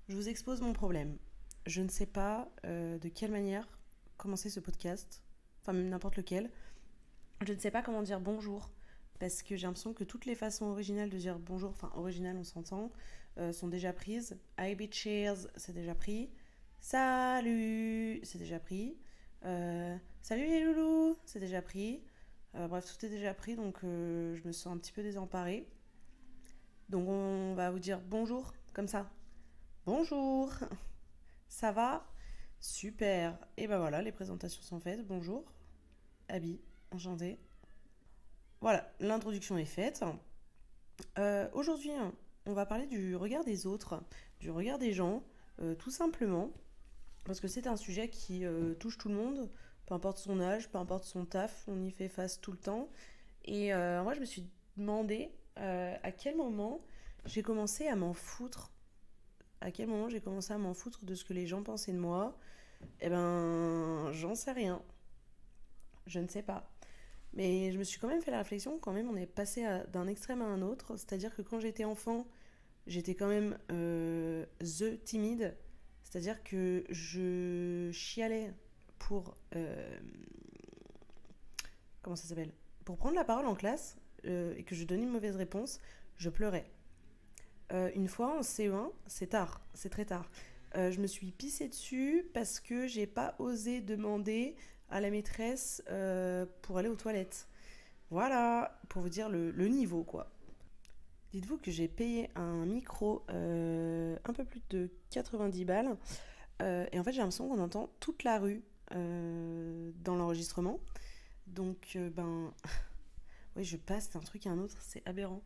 Je vous expose mon problème. Je ne sais pas de quelle manière commencer ce podcast, enfin même n'importe lequel. Je ne sais pas comment dire bonjour, parce que j'ai l'impression que toutes les façons originales de dire bonjour, enfin originales on s'entend, sont déjà prises. Hi bitches, c'est déjà pris. Salut, c'est déjà pris. Salut les loulous, c'est déjà pris. Bref, tout est déjà pris, donc je me sens un petit peu désemparée. Donc on va vous dire bonjour, comme ça. Bonjour, ça va? Super. Et ben voilà, les présentations sont faites. Bonjour, Abby, enchantée. Voilà, l'introduction est faite. Aujourd'hui, on va parler du regard des autres, du regard des gens, tout simplement, parce que c'est un sujet qui touche tout le monde, peu importe son âge, peu importe son taf, on y fait face tout le temps. Et moi, je me suis demandé à quel moment j'ai commencé à m'en foutre. À quel moment j'ai commencé à m'en foutre de ce que les gens pensaient de moi. Eh ben, j'en sais rien. Je ne sais pas. Mais je me suis quand même fait la réflexion, quand même, on est passé d'un extrême à un autre. C'est-à-dire que quand j'étais enfant, j'étais quand même the timide. C'est-à-dire que je chialais pour. Comment ça s'appelle? Pour prendre la parole en classe et que je donnais une mauvaise réponse, je pleurais. Une fois en CE1, c'est tard, c'est très tard. Je me suis pissée dessus parce que j'ai pas osé demander à la maîtresse pour aller aux toilettes. Voilà, pour vous dire le niveau quoi. Dites-vous que j'ai payé un micro un peu plus de 90 balles et en fait j'ai l'impression qu'on entend toute la rue dans l'enregistrement. Donc oui je passe d'un truc à un autre, c'est aberrant.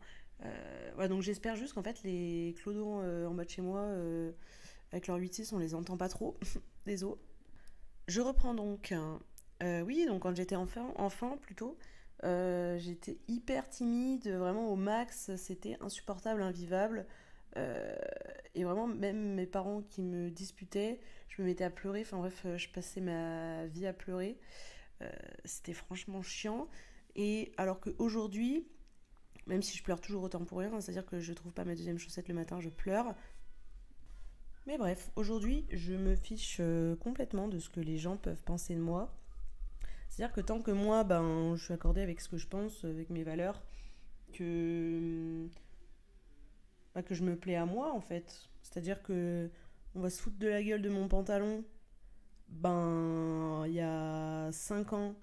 Ouais, donc j'espère juste qu'en fait les clodos en bas de chez moi avec leur 8.6 on les entend pas trop. Désolé. Je reprends donc. Oui, donc quand j'étais enfant plutôt, j'étais hyper timide, vraiment au max, c'était insupportable, invivable. Euh, et vraiment, même mes parents qui me disputaient, je me mettais à pleurer. Enfin bref, je passais ma vie à pleurer. C'était franchement chiant. Et alors qu'aujourd'hui, même si je pleure toujours autant pour rien, c'est-à-dire que je trouve pas ma deuxième chaussette le matin, je pleure. Mais bref, aujourd'hui, je me fiche complètement de ce que les gens peuvent penser de moi. C'est-à-dire que tant que moi, je suis accordée avec ce que je pense, avec mes valeurs, que, que je me plais à moi, en fait. C'est-à-dire que on va se foutre de la gueule de mon pantalon. Il y a 5 ans,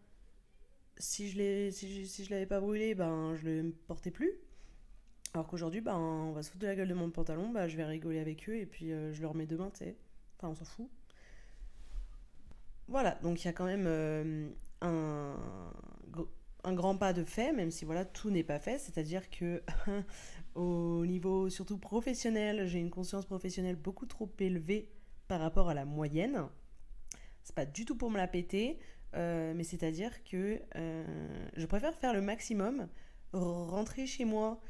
si je l'avais pas brûlé, je le portais plus. Alors qu'aujourd'hui, on va se foutre de la gueule de mon pantalon, je vais rigoler avec eux et puis je le remets demain, tu sais. Enfin, on s'en fout. Voilà, donc il y a quand même un, un grand pas de fait, même si voilà, tout n'est pas fait. C'est-à-dire que au niveau surtout professionnel, j'ai une conscience professionnelle beaucoup trop élevée par rapport à la moyenne. C'est pas du tout pour me la péter, mais c'est-à-dire que je préfère faire le maximum, rentrer chez moi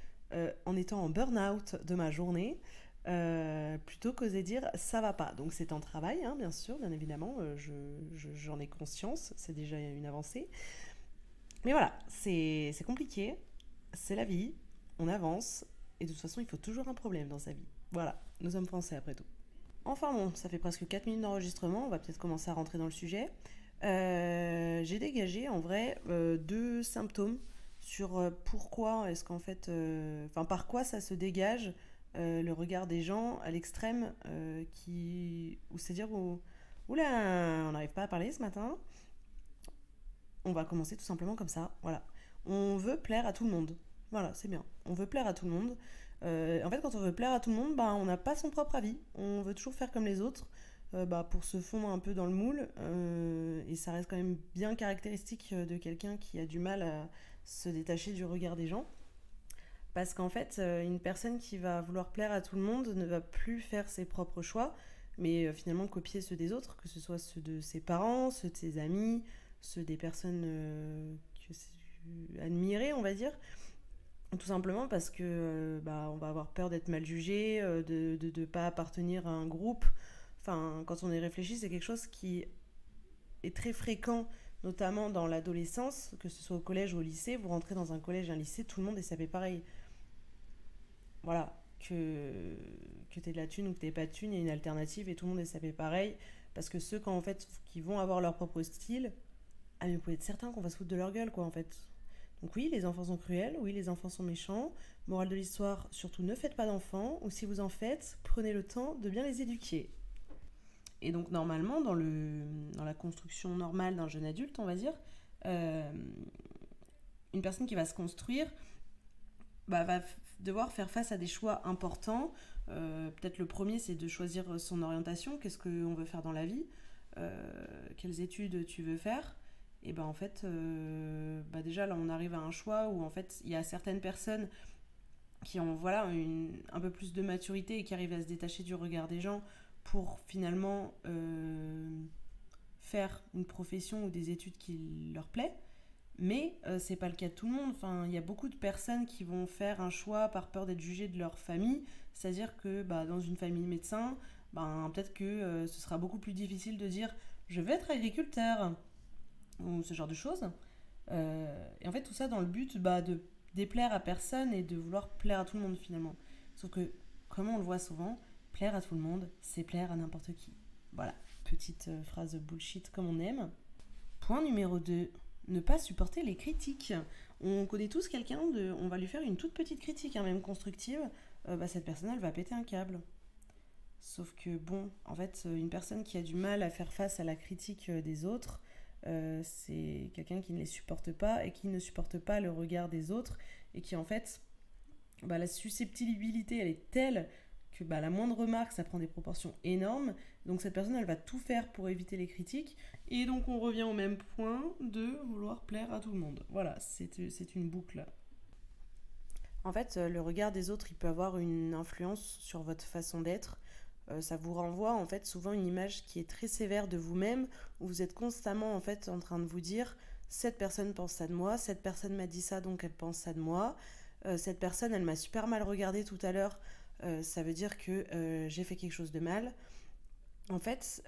en étant en burn-out de ma journée, plutôt qu'oser dire ça va pas. Donc c'est un travail, hein, bien sûr, bien évidemment, j'en ai conscience, c'est déjà une avancée. Mais voilà, c'est compliqué, c'est la vie, on avance, et de toute façon, il faut toujours un problème dans sa vie. Voilà, nous sommes français après tout. Enfin bon, ça fait presque 4 minutes d'enregistrement, on va peut-être commencer à rentrer dans le sujet. J'ai dégagé en vrai deux symptômes sur pourquoi est-ce qu'en fait, enfin par quoi ça se dégage le regard des gens à l'extrême ou c'est-à-dire où, oula, on n'arrive pas à parler ce matin. On va commencer tout simplement comme ça, voilà. On veut plaire à tout le monde, voilà, c'est bien. On veut plaire à tout le monde. En fait, quand on veut plaire à tout le monde, on n'a pas son propre avis. On veut toujours faire comme les autres pour se fondre un peu dans le moule. Et ça reste quand même bien caractéristique de quelqu'un qui a du mal à se détacher du regard des gens. Parce qu'en fait, une personne qui va vouloir plaire à tout le monde ne va plus faire ses propres choix, mais finalement copier ceux des autres, que ce soit ceux de ses parents, ceux de ses amis, ceux des personnes admirées, on va dire. Tout simplement parce que on va avoir peur d'être mal jugé, de ne pas appartenir à un groupe. Enfin, quand on y réfléchit, c'est quelque chose qui est très fréquent, notamment dans l'adolescence, que ce soit au collège ou au lycée. Vous rentrez dans un collège, un lycée, tout le monde est sapé pareil. Voilà. que, que tu aies de la thune ou que tu n'aies pas de thune, il y a une alternative et tout le monde est sapé pareil. Parce que ceux en fait, qui vont avoir leur propre style, ah mais vous pouvez être certain qu'on va se foutre de leur gueule quoi en fait. Donc oui, les enfants sont cruels, oui, les enfants sont méchants. Morale de l'histoire, surtout ne faites pas d'enfants, ou si vous en faites, prenez le temps de bien les éduquer. Et donc normalement, dans la construction normale d'un jeune adulte, on va dire, euh, une personne qui va se construire va devoir faire face à des choix importants. Peut-être le premier, c'est de choisir son orientation, qu'est-ce qu'on veut faire dans la vie, quelles études tu veux faire. Et ben en fait, déjà là, on arrive à un choix où en fait, il y a certaines personnes qui ont voilà un peu plus de maturité et qui arrivent à se détacher du regard des gens pour finalement faire une profession ou des études qui leur plaît. Mais c'est pas le cas de tout le monde. Enfin, il y a beaucoup de personnes qui vont faire un choix par peur d'être jugées de leur famille. C'est-à-dire que dans une famille médecin, peut-être que ce sera beaucoup plus difficile de dire je vais être agriculteur ou ce genre de choses. Et en fait, tout ça dans le but de déplaire à personne et de vouloir plaire à tout le monde finalement. Sauf que, comme on le voit souvent, plaire à tout le monde, c'est plaire à n'importe qui. Voilà, petite phrase bullshit comme on aime. Point numéro 2, ne pas supporter les critiques. On connaît tous quelqu'un, on va lui faire une toute petite critique, même constructive, cette personne, elle va péter un câble. Sauf que bon, en fait, une personne qui a du mal à faire face à la critique des autres, c'est quelqu'un qui ne les supporte pas et qui ne supporte pas le regard des autres et qui en fait, la susceptibilité, elle est telle que la moindre remarque, ça prend des proportions énormes. Donc cette personne, elle va tout faire pour éviter les critiques. Et donc on revient au même point de vouloir plaire à tout le monde. Voilà, c'est une boucle. En fait, le regard des autres, il peut avoir une influence sur votre façon d'être. Ça vous renvoie en fait souvent une image qui est très sévère de vous-même, où vous êtes constamment en fait en train de vous dire cette personne pense ça de moi, cette personne m'a dit ça donc elle pense ça de moi, cette personne elle m'a super mal regardé tout à l'heure, ça veut dire que j'ai fait quelque chose de mal. En fait,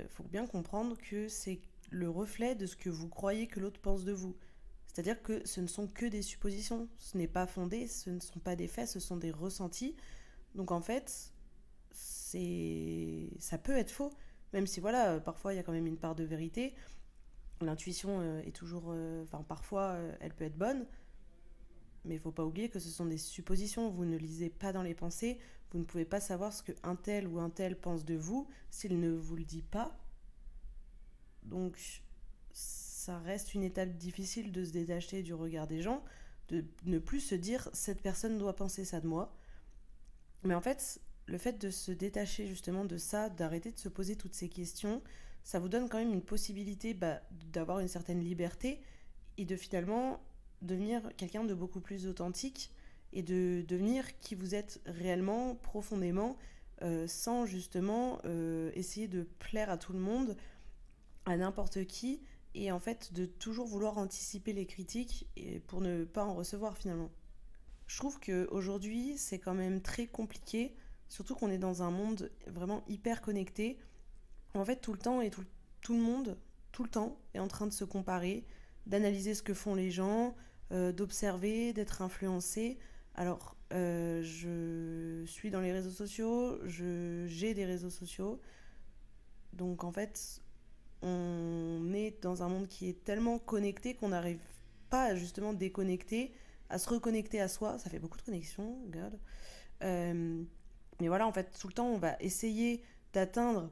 faut bien comprendre que c'est le reflet de ce que vous croyez que l'autre pense de vous. C'est-à-dire que ce ne sont que des suppositions, ce n'est pas fondé, ce ne sont pas des faits, ce sont des ressentis. Donc en fait, ça peut être faux, même si voilà, parfois il y a quand même une part de vérité. L'intuition est toujours, parfois elle peut être bonne, mais il ne faut pas oublier que ce sont des suppositions. Vous ne lisez pas dans les pensées, vous ne pouvez pas savoir ce qu'un tel ou un tel pense de vous s'il ne vous le dit pas. Donc ça reste une étape difficile de se détacher du regard des gens, de ne plus se dire cette personne doit penser ça de moi. Mais en fait, le fait de se détacher justement de ça, d'arrêter de se poser toutes ces questions, ça vous donne quand même une possibilité d'avoir une certaine liberté et de finalement devenir quelqu'un de beaucoup plus authentique et de devenir qui vous êtes réellement, profondément, sans justement essayer de plaire à tout le monde, à n'importe qui, et en fait de toujours vouloir anticiper les critiques et pour ne pas en recevoir finalement. Je trouve qu'aujourd'hui, c'est quand même très compliqué, surtout qu'on est dans un monde vraiment hyper connecté. En fait, tout le temps et tout le monde, tout le temps, est en train de se comparer, d'analyser ce que font les gens, d'observer, d'être influencé. Alors, je suis dans les réseaux sociaux, j'ai des réseaux sociaux. Donc, en fait, on est dans un monde qui est tellement connecté qu'on n'arrive pas à justement déconnecter, à se reconnecter à soi. Ça fait beaucoup de connexions, God. Mais voilà, en fait, tout le temps, on va essayer d'atteindre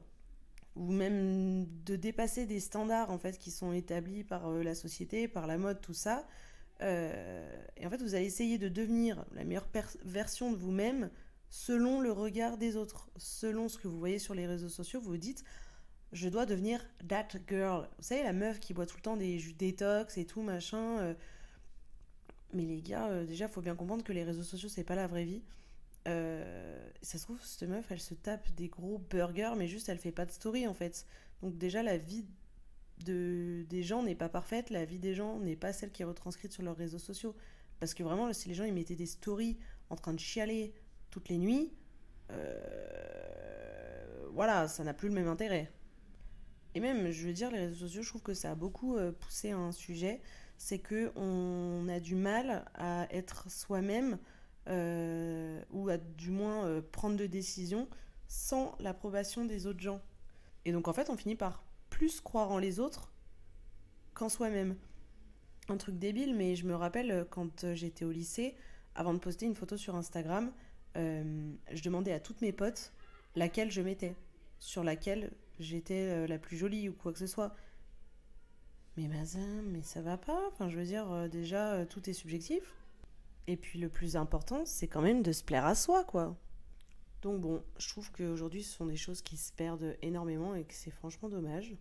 ou même de dépasser des standards en fait qui sont établis par la société, par la mode, tout ça. Et en fait, vous allez essayer de devenir la meilleure version de vous-même selon le regard des autres, selon ce que vous voyez sur les réseaux sociaux. Vous vous dites, je dois devenir that girl. Vous savez, la meuf qui boit tout le temps des jus détox et tout machin. Mais les gars, déjà, faut bien comprendre que les réseaux sociaux, c'est pas la vraie vie. Ça se trouve, cette meuf, elle se tape des gros burgers, mais juste elle fait pas de story en fait. Donc déjà, la vie des gens n'est pas parfaite, la vie des gens n'est pas celle qui est retranscrite sur leurs réseaux sociaux. Parce que vraiment, si les gens ils mettaient des stories en train de chialer toutes les nuits, voilà, ça n'a plus le même intérêt. Et même, je veux dire, les réseaux sociaux, je trouve que ça a beaucoup poussé un sujet, c'est que on a du mal à être soi-même ou à du moins prendre de décisions sans l'approbation des autres gens. Et donc en fait, on finit par plus croire en les autres qu'en soi-même. Un truc débile, mais je me rappelle quand j'étais au lycée, avant de poster une photo sur Instagram, je demandais à toutes mes potes laquelle je mettais, sur laquelle j'étais la plus jolie ou quoi que ce soit. Mais Mazin, mais ça va pas. Enfin, je veux dire, déjà, tout est subjectif. Et puis le plus important, c'est quand même de se plaire à soi, quoi. Donc bon, je trouve qu'aujourd'hui, ce sont des choses qui se perdent énormément et que c'est franchement dommage.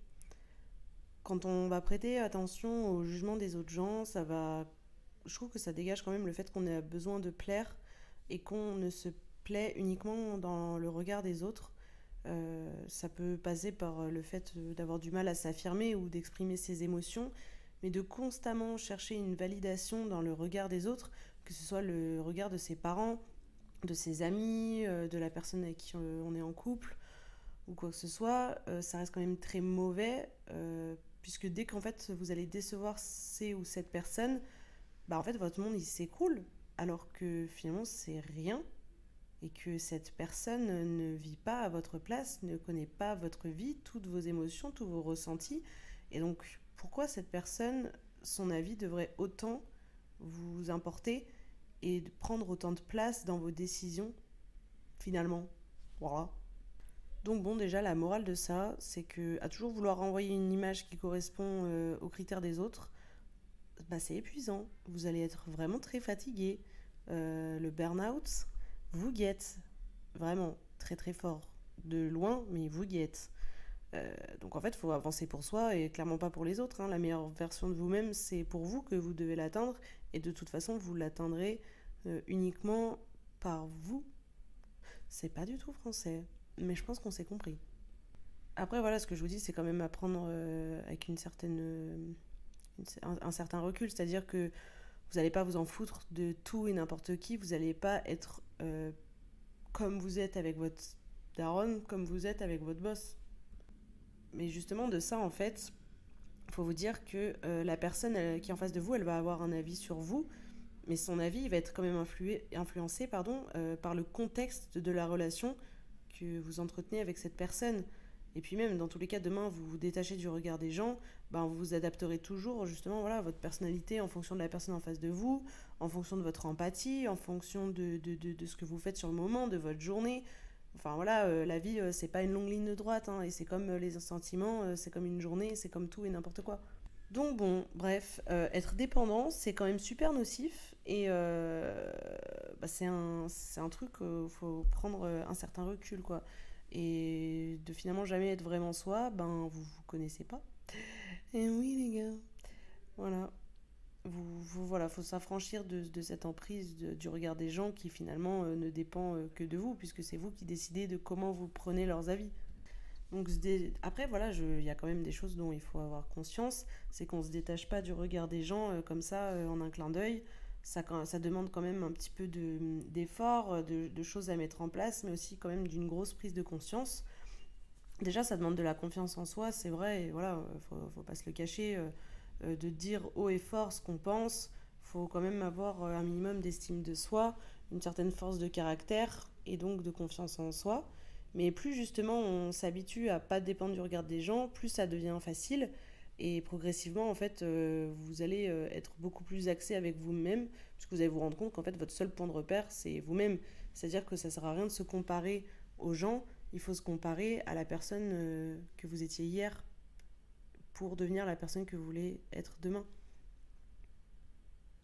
Quand on va prêter attention au jugement des autres gens, ça va. Je trouve que ça dégage quand même le fait qu'on a besoin de plaire et qu'on ne se plaît uniquement dans le regard des autres. Ça peut passer par le fait d'avoir du mal à s'affirmer ou d'exprimer ses émotions, mais de constamment chercher une validation dans le regard des autres, que ce soit le regard de ses parents, de ses amis, de la personne avec qui on est en couple, ou quoi que ce soit, ça reste quand même très mauvais, puisque dès qu'en fait vous allez décevoir ces ou cette personne, bah en fait votre monde il s'écroule, alors que finalement c'est rien, et que cette personne ne vit pas à votre place, ne connaît pas votre vie, toutes vos émotions, tous vos ressentis, et donc pourquoi cette personne, son avis devrait autant vous importer et prendre autant de place dans vos décisions finalement. Voilà. Donc bon, déjà, la morale de ça, c'est que à toujours vouloir renvoyer une image qui correspond aux critères des autres, bah, c'est épuisant. Vous allez être vraiment très fatigué. Le burn-out vous guette. Vraiment, très très fort. De loin, mais il vous guette. Donc en fait, il faut avancer pour soi et clairement pas pour les autres, hein. La meilleure version de vous-même, c'est pour vous que vous devez l'atteindre. Et de toute façon, vous l'atteindrez uniquement par vous. C'est pas du tout français, mais je pense qu'on s'est compris. Après, voilà, ce que je vous dis, c'est quand même apprendre avec une certaine, un certain recul. C'est-à-dire que vous n'allez pas vous en foutre de tout et n'importe qui. Vous n'allez pas être comme vous êtes avec votre daronne, comme vous êtes avec votre boss. Mais justement, de ça, en fait, il faut vous dire que la personne qui est en face de vous, elle va avoir un avis sur vous, mais son avis il va être quand même influencé par le contexte de la relation que vous entretenez avec cette personne. Et puis même, dans tous les cas, demain, vous vous détachez du regard des gens, ben, vous vous adapterez toujours justement voilà, à votre personnalité en fonction de la personne en face de vous, en fonction de votre empathie, en fonction de ce que vous faites sur le moment, de votre journée. Enfin voilà, la vie, c'est pas une longue ligne droite, hein, et c'est comme les sentiments, c'est comme une journée, c'est comme tout et n'importe quoi. Donc bon, bref, être dépendant, c'est quand même super nocif et bah, c'est un truc qu'il faut prendre un certain recul, quoi. Et de finalement jamais être vraiment soi, ben vous vous connaissez pas. Et oui les gars, voilà. Voilà, faut s'affranchir de cette emprise du regard des gens qui finalement ne dépend que de vous, puisque c'est vous qui décidez de comment vous prenez leurs avis. Donc après, voilà, il y a quand même des choses dont il faut avoir conscience. C'est qu'on ne se détache pas du regard des gens comme ça, en un clin d'œil. Ça demande quand même un petit peu d'effort, de choses à mettre en place, mais aussi quand même d'une grosse prise de conscience. Déjà, ça demande de la confiance en soi, c'est vrai, et voilà, faut pas se le cacher, de dire haut et fort ce qu'on pense. Faut quand même avoir un minimum d'estime de soi, une certaine force de caractère et donc de confiance en soi. Mais plus justement on s'habitue à pas dépendre du regard des gens, plus ça devient facile. Et progressivement, en fait, vous allez être beaucoup plus axé avec vous-même, puisque vous allez vous rendre compte qu'en fait, votre seul point de repère, c'est vous-même. C'est-à-dire que ça sert à rien de se comparer aux gens, il faut se comparer à la personne que vous étiez hier pour devenir la personne que vous voulez être demain.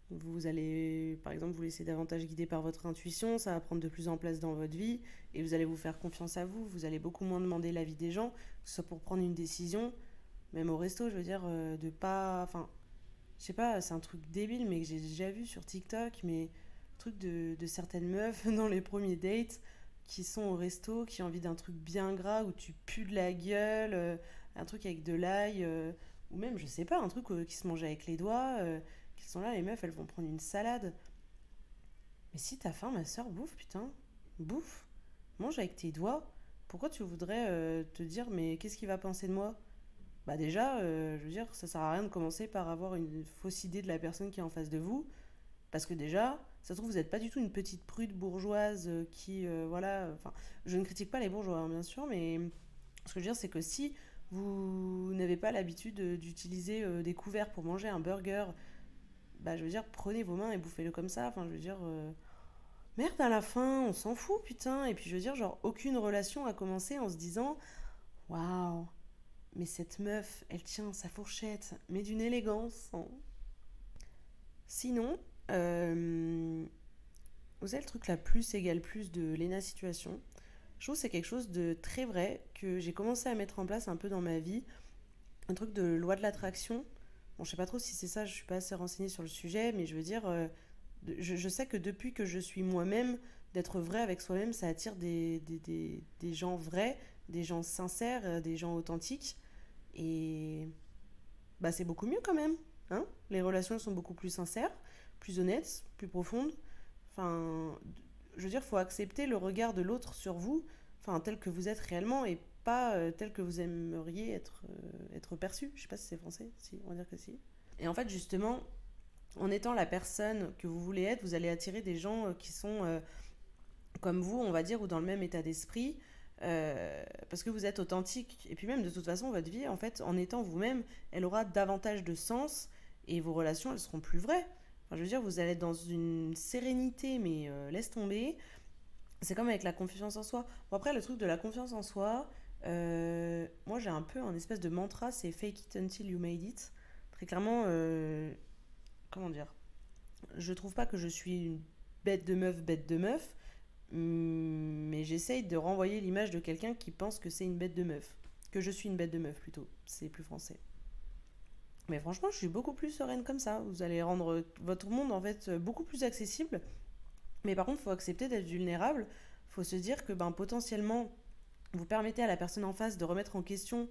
Vous allez, par exemple, vous laisser davantage guider par votre intuition, ça va prendre de plus en place dans votre vie, et vous allez vous faire confiance à vous, vous allez beaucoup moins demander l'avis des gens, que ce soit pour prendre une décision, même au resto, je veux dire, de pas... Enfin, je sais pas, c'est un truc débile, mais que j'ai déjà vu sur TikTok, mais truc de certaines meufs dans les premiers dates qui sont au resto, qui ont envie d'un truc bien gras où tu pues de la gueule, un truc avec de l'ail, ou même, je sais pas, un truc qui se mange avec les doigts, qui sont là, les meufs, elles vont prendre une salade. Mais si t'as faim, ma soeur, bouffe, putain, bouffe, mange avec tes doigts. Pourquoi tu voudrais te dire, mais qu'est-ce qu'il va penser de moi? Bah déjà, je veux dire, ça sert à rien de commencer par avoir une fausse idée de la personne qui est en face de vous, parce que déjà, Ça se trouve, vous n'êtes pas du tout une petite prude bourgeoise qui, voilà, enfin, je ne critique pas les bourgeois, hein, bien sûr, mais ce que je veux dire, c'est que si vous n'avez pas l'habitude d'utiliser des couverts pour manger un burger, bah, je veux dire, prenez vos mains et bouffez-le comme ça. Enfin, je veux dire, merde, à la fin, on s'en fout, putain. Et puis, je veux dire, genre, aucune relation a commencé en se disant, waouh, mais cette meuf, elle tient sa fourchette, mais d'une élégance, hein. Sinon, vous savez, le truc la plus égale plus de Lena Situation, je trouve que c'est quelque chose de très vrai que j'ai commencé à mettre en place un peu dans ma vie. Un truc de loi de l'attraction. Bon, je sais pas trop si c'est ça, je suis pas assez renseignée sur le sujet, mais je veux dire, je sais que depuis que je suis moi-même, d'être vrai avec soi-même, ça attire des gens vrais, des gens sincères, des gens authentiques. Et bah, c'est beaucoup mieux quand même. Hein, les relations sont beaucoup plus sincères, plus honnêtes, plus profondes. Enfin, je veux dire, il faut accepter le regard de l'autre sur vous, enfin, tel que vous êtes réellement et pas tel que vous aimeriez être perçu. Je sais pas si c'est français, si, on va dire que si. Et en fait, justement, en étant la personne que vous voulez être, vous allez attirer des gens qui sont comme vous, on va dire, ou dans le même état d'esprit, parce que vous êtes authentique. Et puis même, de toute façon, votre vie, en fait, en étant vous-même, elle aura davantage de sens et vos relations, elles seront plus vraies. Enfin, je veux dire, vous allez être dans une sérénité, mais laisse tomber. C'est comme avec la confiance en soi. Bon, après, le truc de la confiance en soi, moi j'ai un peu un espèce de mantra, c'est fake it until you made it. Très clairement, comment dire, je trouve pas que je suis une bête de meuf, mais j'essaye de renvoyer l'image de quelqu'un qui pense que c'est une bête de meuf. Que je suis une bête de meuf plutôt, c'est plus français. Mais franchement, je suis beaucoup plus sereine comme ça. Vous allez rendre votre monde en fait beaucoup plus accessible. Mais par contre, il faut accepter d'être vulnérable. Il faut se dire que ben, potentiellement, vous permettez à la personne en face de remettre en question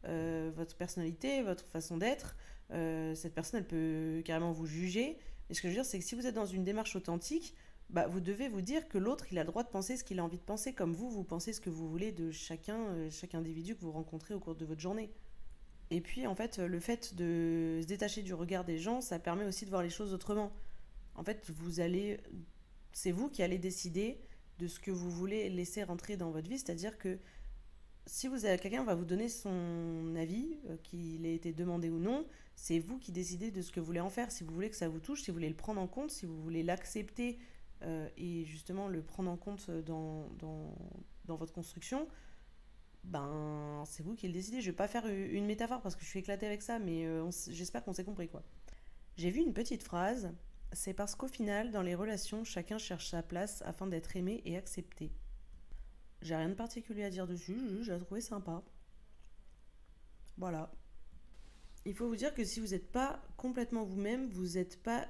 votre personnalité, votre façon d'être. Cette personne, elle peut carrément vous juger. Et ce que je veux dire, c'est que si vous êtes dans une démarche authentique, bah, vous devez vous dire que l'autre, il a le droit de penser ce qu'il a envie de penser, comme vous pensez ce que vous voulez de chacun, chaque individu que vous rencontrez au cours de votre journée. Et puis, en fait, le fait de se détacher du regard des gens, ça permet aussi de voir les choses autrement. En fait, c'est vous qui allez décider de ce que vous voulez laisser rentrer dans votre vie, c'est-à-dire que si vous avez quelqu'un va vous donner son avis, qu'il ait été demandé ou non, c'est vous qui décidez de ce que vous voulez en faire. Si vous voulez que ça vous touche, si vous voulez le prendre en compte, si vous voulez l'accepter et justement le prendre en compte dans votre construction, ben c'est vous qui le décidez. Je vais pas faire une métaphore parce que je suis éclatée avec ça, mais j'espère qu'on s'est compris quoi. J'ai vu une petite phrase, c'est parce qu'au final, dans les relations, chacun cherche sa place afin d'être aimé et accepté. J'ai rien de particulier à dire dessus, je l'ai trouvé sympa. Voilà. Il faut vous dire que si vous n'êtes pas complètement vous-même, vous n'êtes pas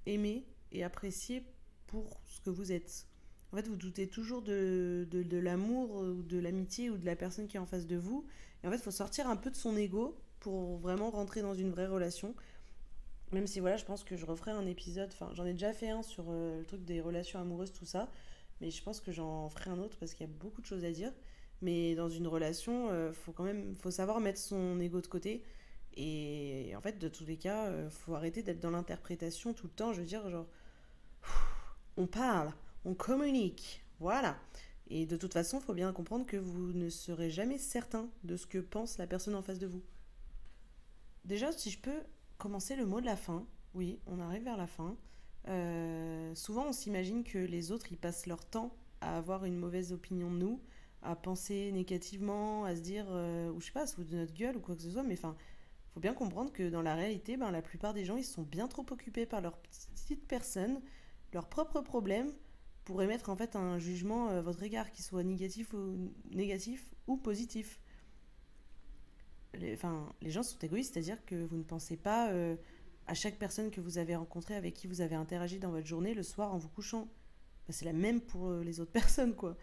aimé et apprécié pour ce que vous êtes. En fait, vous doutez toujours de l'amour ou de l'amitié ou de la personne qui est en face de vous. Et en fait, il faut sortir un peu de son ego pour vraiment rentrer dans une vraie relation. Même si voilà, je pense que je referai un épisode, enfin j'en ai déjà fait un sur le truc des relations amoureuses, tout ça, mais je pense que j'en ferai un autre parce qu'il y a beaucoup de choses à dire. Mais dans une relation, faut quand même, faut savoir mettre son ego de côté. Et en fait, de tous les cas, faut arrêter d'être dans l'interprétation tout le temps. Je veux dire, genre, on parle, on communique, voilà. Et de toute façon, il faut bien comprendre que vous ne serez jamais certain de ce que pense la personne en face de vous. Déjà, si je peux commencer le mot de la fin, oui, on arrive vers la fin. Souvent, on s'imagine que les autres, ils passent leur temps à avoir une mauvaise opinion de nous, à penser négativement, à se dire, ou je sais pas, à se foutre de notre gueule ou quoi que ce soit, mais enfin, faut bien comprendre que dans la réalité, ben, la plupart des gens, ils sont bien trop occupés par leur petite personne, leurs propres problèmes, pour émettre en fait un jugement à votre égard, qui soit négatif ou positif. Les gens sont égoïstes, c'est-à-dire que vous ne pensez pas à chaque personne que vous avez rencontrée, avec qui vous avez interagi dans votre journée le soir en vous couchant. Ben, c'est la même pour les autres personnes, quoi.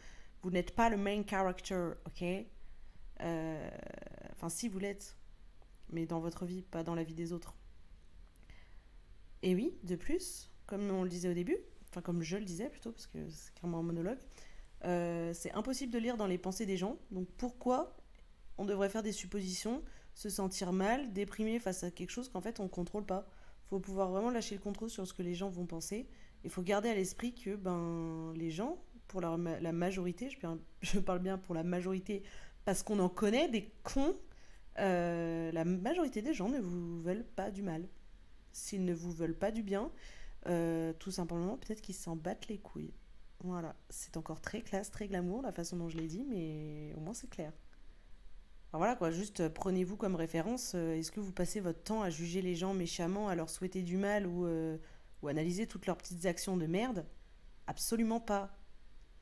Vous n'êtes pas le main character, ok. Enfin, si vous l'êtes, mais dans votre vie, pas dans la vie des autres. Et oui, de plus, comme on le disait au début, enfin comme je le disais plutôt, parce que c'est clairement un monologue, c'est impossible de lire dans les pensées des gens, donc pourquoi on devrait faire des suppositions, se sentir mal, déprimé face à quelque chose qu'en fait on ne contrôle pas. Il faut pouvoir vraiment lâcher le contrôle sur ce que les gens vont penser Il faut garder à l'esprit que les gens, pour la majorité, je parle bien pour la majorité parce qu'on en connaît des cons, la majorité des gens ne vous veulent pas du mal. S'ils ne vous veulent pas du bien, tout simplement, peut-être qu'ils s'en battent les couilles. Voilà, c'est encore très classe, très glamour la façon dont je l'ai dit, mais au moins c'est clair. Alors voilà quoi, juste prenez-vous comme référence. Est-ce que vous passez votre temps à juger les gens méchamment, à leur souhaiter du mal ou analyser toutes leurs petites actions de merde? Absolument pas.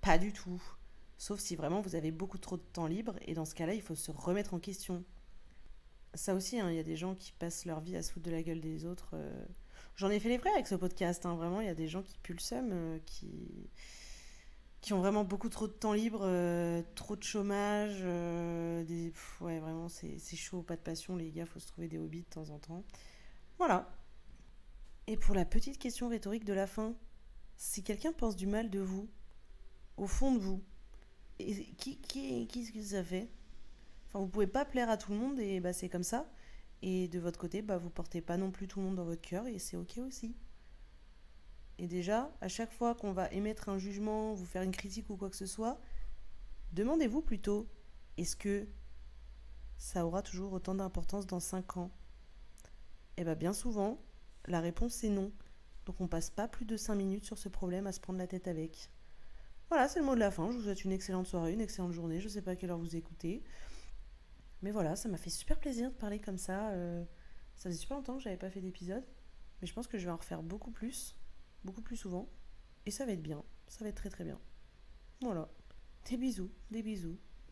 Pas du tout. Sauf si vraiment vous avez beaucoup trop de temps libre et dans ce cas-là, il faut se remettre en question. Ça aussi, hein, il y a des gens qui passent leur vie à se foutre de la gueule des autres. J'en ai fait les frais avec ce podcast, hein, vraiment, il y a des gens qui puent le seum, qui ont vraiment beaucoup trop de temps libre, trop de chômage. Ouais, vraiment, c'est chaud, pas de passion, les gars, faut se trouver des hobbies de temps en temps. Voilà. Et pour la petite question rhétorique de la fin, si quelqu'un pense du mal de vous, au fond de vous, qu'est-ce que ça fait? Enfin, vous pouvez pas plaire à tout le monde et bah, c'est comme ça. Et de votre côté, bah, vous portez pas non plus tout le monde dans votre cœur et c'est ok aussi. Et déjà, à chaque fois qu'on va émettre un jugement, vous faire une critique ou quoi que ce soit, demandez-vous plutôt, est-ce que ça aura toujours autant d'importance dans 5 ans? Et bien souvent, la réponse est non. Donc on passe pas plus de 5 minutes sur ce problème à se prendre la tête avec. Voilà, c'est le mot de la fin. Je vous souhaite une excellente soirée, une excellente journée. Je sais pas à quelle heure vous écoutez. Mais voilà, ça m'a fait super plaisir de parler comme ça. Ça faisait super longtemps que j'avais pas fait d'épisode. Mais je pense que je vais en refaire beaucoup plus souvent. Et ça va être bien. Ça va être très très bien. Voilà. Des bisous, des bisous.